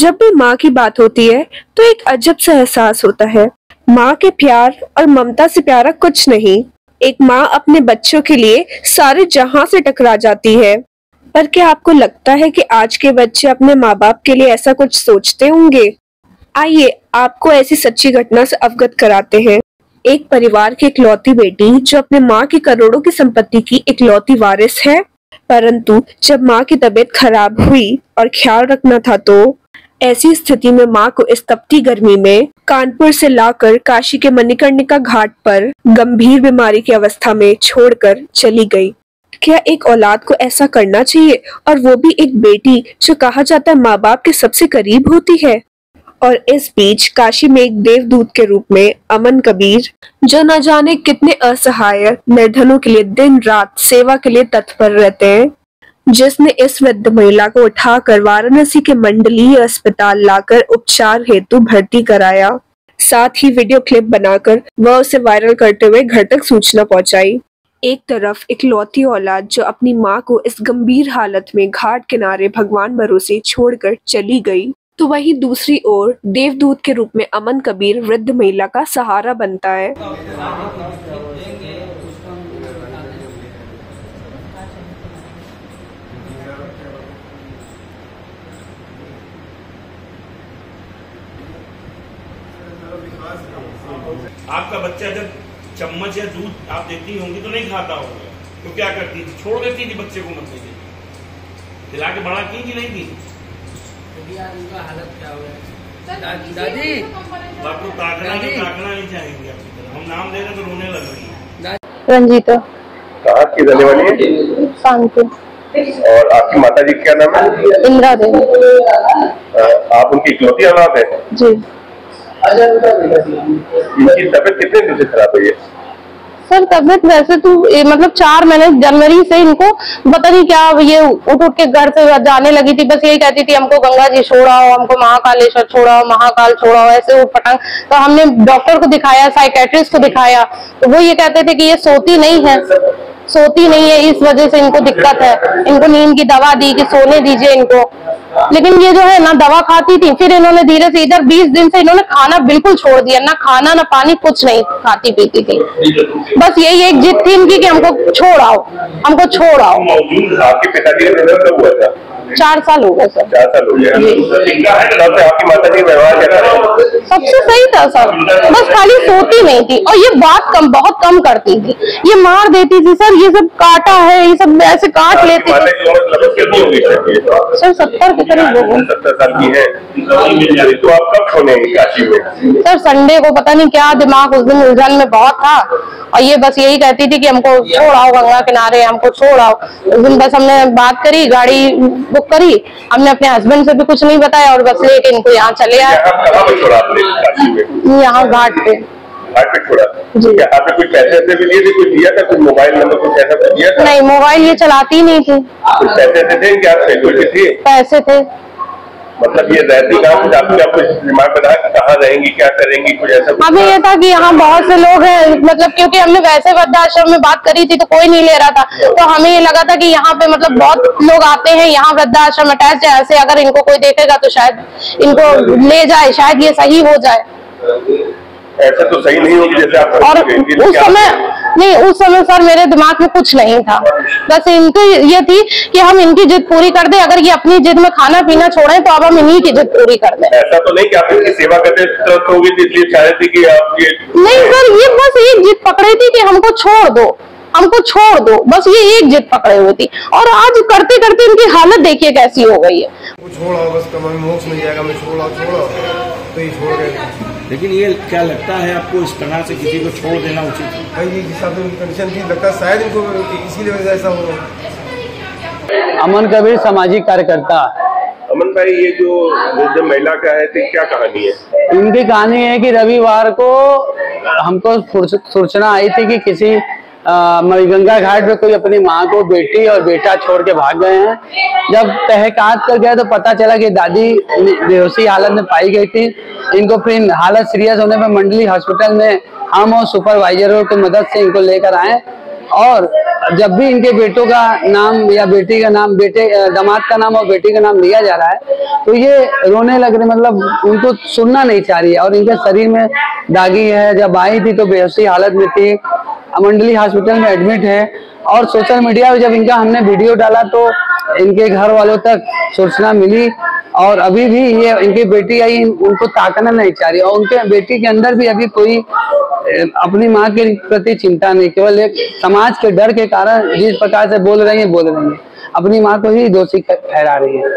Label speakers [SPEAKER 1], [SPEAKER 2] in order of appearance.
[SPEAKER 1] जब भी माँ की बात होती है तो एक अजब सा एहसास होता है। माँ के प्यार और ममता से प्यारा कुछ नहीं। एक माँ अपने बच्चों के लिए सारे जहां से टकरा जाती है। पर क्या आपको लगता है कि आज के बच्चे अपने माँ बाप के लिए ऐसा कुछ सोचते होंगे? आइए आपको ऐसी सच्ची घटना से अवगत कराते हैं। एक परिवार की इकलौती बेटी जो अपने माँ की करोड़ों की संपत्ति की इकलौती वारिस है, परंतु जब माँ की तबीयत खराब हुई और ख्याल रखना था तो ऐसी स्थिति में माँ को इस तपती गर्मी में कानपुर से लाकर काशी के मणिकर्णिका घाट पर गंभीर बीमारी की अवस्था में छोड़कर चली गई। क्या एक औलाद को ऐसा करना चाहिए, और वो भी एक बेटी जो कहा जाता है माँ बाप के सबसे करीब होती है? और इस बीच काशी में एक देवदूत के रूप में अमन कबीर, जो न जाने कितने असहाय निर्धनों के लिए दिन रात सेवा के लिए तत्पर रहते हैं, जिसने इस वृद्ध महिला को उठाकर वाराणसी के मंडलीय अस्पताल लाकर उपचार हेतु भर्ती कराया। साथ ही वीडियो क्लिप बनाकर वह उसे वायरल करते हुए घर तक सूचना पहुंचाई। एक तरफ इकलौती औलाद जो अपनी मां को इस गंभीर हालत में घाट किनारे भगवान भरोसे छोड़कर चली गई, तो वहीं दूसरी ओर देवदूत के रूप में अमन कबीर वृद्ध महिला का सहारा बनता है।
[SPEAKER 2] आपका बच्चा जब चम्मच या दूध आप देती होंगी तो नहीं खाता होगा, तो क्या करती थी? छोड़ देती थी बच्चे को, मतलब खिला के बड़ा की कि नहीं की?
[SPEAKER 3] उनका हालत क्या हो दादी?
[SPEAKER 2] आप लोग ताकना नहीं चाहेंगे आपकी तरह। हम नाम दे रहे तो रोने लग रही है।
[SPEAKER 4] रंजीता।
[SPEAKER 5] कहाँ की रहने वाली है?
[SPEAKER 4] कानपुर।
[SPEAKER 5] और आपकी माता जी क्या नाम है?
[SPEAKER 4] इंदिरा देवी।
[SPEAKER 5] आप उनकी इकलौती औलाद है?
[SPEAKER 4] जी।
[SPEAKER 5] इनकी तबीयत कितने दिन से खराब हुई है?
[SPEAKER 4] सर तबीयत वैसे तो मतलब 4 महीने जनवरी से इनको पता नहीं क्या, ये उठ के घर से जाने लगी थी। बस यही कहती थी हमको गंगा जी छोड़ाओ, हमको महाकालेश्वर छोड़ाओ, महाकाल छोड़ाओ, ऐसे उठ पटांग। तो हमने डॉक्टर को दिखाया, साइकेट्रिस्ट को दिखाया, तो वो ये कहते थे कि ये सोती नहीं है, इस वजह से इनको दिक्कत है। इनको नींद की दवा दी कि सोने दीजिए इनको, लेकिन ये जो है ना दवा खाती थी। फिर इन्होंने धीरे से इधर 20 दिन से इन्होंने खाना बिल्कुल छोड़ दिया, ना खाना ना पानी, कुछ नहीं खाती पीती थी। बस यही एक जिद थी इनकी कि हमको छोड़ आओ।
[SPEAKER 5] आपके पिताजी का निधन कब हुआ था?
[SPEAKER 4] 4 साल हो गए सर।
[SPEAKER 5] 4 साल हो गए। आपकी माता जी व्यवहार कैसा?
[SPEAKER 4] सबसे सही था सर, बस खाली सोती नहीं थी और ये बात बहुत कम करती थी। ये मार देती थी सर, ये सब काटा है, ये सब ऐसे काट लेती थी। सर 70 के करीब लोग।
[SPEAKER 5] 70 साल की है। तो आप कब सोने काशी में?
[SPEAKER 4] सर संडे को पता नहीं क्या दिमाग उस दिन उलझन में बहुत था, और ये बस यही कहती थी कि हमको छोड़ आओ गंगा किनारे, हमको छोड़ आओ। उस दिन बस हमने बात करी, गाड़ी बुक करी, हमने अपने हस्बैंड से भी कुछ नहीं बताया और बस लेके इनको यहाँ चले आए। यहाँ घाट पे
[SPEAKER 5] छोड़ा जी। क्या आपने कुछ पैसे भी लिए थे? कुछ दिया था? कुछ मोबाइल नंबर कुछ ऐसा कुछ दिया था?
[SPEAKER 4] नहीं, मोबाइल ये चलाती नहीं थी।
[SPEAKER 5] कुछ पैसे थे क्या?
[SPEAKER 4] पैसे थे।
[SPEAKER 5] मतलब ये रहती कहाँ? आपको दिमाग में रहा कहाँ रहेंगी, क्या करेंगी, कुछ ऐसा?
[SPEAKER 4] हमें ये था कि यहाँ बहुत से लोग हैं, मतलब क्योंकि हमने वैसे वृद्धाश्रम में बात करी थी तो कोई नहीं ले रहा था, तो हमें ये लगा था कि यहाँ पे मतलब बहुत लोग आते हैं, यहाँ वृद्धाश्रम अटैच है, ऐसे अगर इनको कोई देखेगा तो शायद इनको ले जाए, शायद ये सही हो जाए।
[SPEAKER 5] ऐसा तो सही नहीं होगी जैसे आप।
[SPEAKER 4] और उस समय सर मेरे दिमाग में कुछ नहीं था, बस इनको ये थी कि हम इनकी जिद पूरी कर दें। अगर ये अपनी जिद में खाना पीना छोड़े तो अब हम इन्हीं की जिद पूरी कर दें।
[SPEAKER 5] ऐसा तो नहीं कि आप इनकी सेवा करते तो इसलिए चाह रहे थे कि आप ये?
[SPEAKER 4] नहीं सर, ये बस एक जिद पकड़ी थी कि हमको छोड़ दो, बस ये एक जिद पकड़े हुई थी। और आज करते करते इनकी हालत देखिए कैसी हो गई है।
[SPEAKER 6] छोड़ो बस, कम मोक्ष मिल जाएगा, मैं छोड़ो तो ये छोड़ गए।
[SPEAKER 2] लेकिन ये क्या लगता है आपको, इस तरह से किसी को छोड़ देना उचित है?
[SPEAKER 6] भाई ये हिसाब से कंडीशन थी, लगता है शायद इनको इसीलिए वजह ऐसा हो रहा।
[SPEAKER 7] अमन कबीर सामाजिक कार्यकर्ता।
[SPEAKER 5] अमन भाई, ये जो वृद्ध महिला का है तो क्या कहानी है?
[SPEAKER 7] इनकी कहानी है कि रविवार को हमको सूचना आई थी कि किसी मणिगंगा घाट पे कोई अपनी माँ को बेटी और बेटा छोड़ के भाग गए हैं। जब तहकीकात कर गए तो पता चला कि दादी बेहोशी हालत में पाई गई थी। इनको फिर हालत सीरियस होने पर मंडली हॉस्पिटल में हम और सुपरवाइजरों की मदद से इनको लेकर आए। और जब भी इनके बेटों का नाम या बेटी का नाम, दामाद का नाम और बेटी का नाम लिया जा रहा है तो ये रोने लग रहे, मतलब उनको सुनना नहीं चाह रही है। और इनके शरीर में दागी है, जब आई थी तो बेहोशी हालत में थी, मंडली हॉस्पिटल में एडमिट है। और सोशल मीडिया पे जब इनका हमने वीडियो डाला तो इनके घर वालों तक सूचना मिली और अभी भी ये इनकी बेटी आई, उनको ताकना नहीं चाह रही और उनके बेटी के अंदर भी अभी कोई अपनी माँ के प्रति चिंता नहीं, केवल एक समाज के डर के कारण जिस प्रकार से बोल रही है अपनी माँ को ही दोषी ठहरा रही है।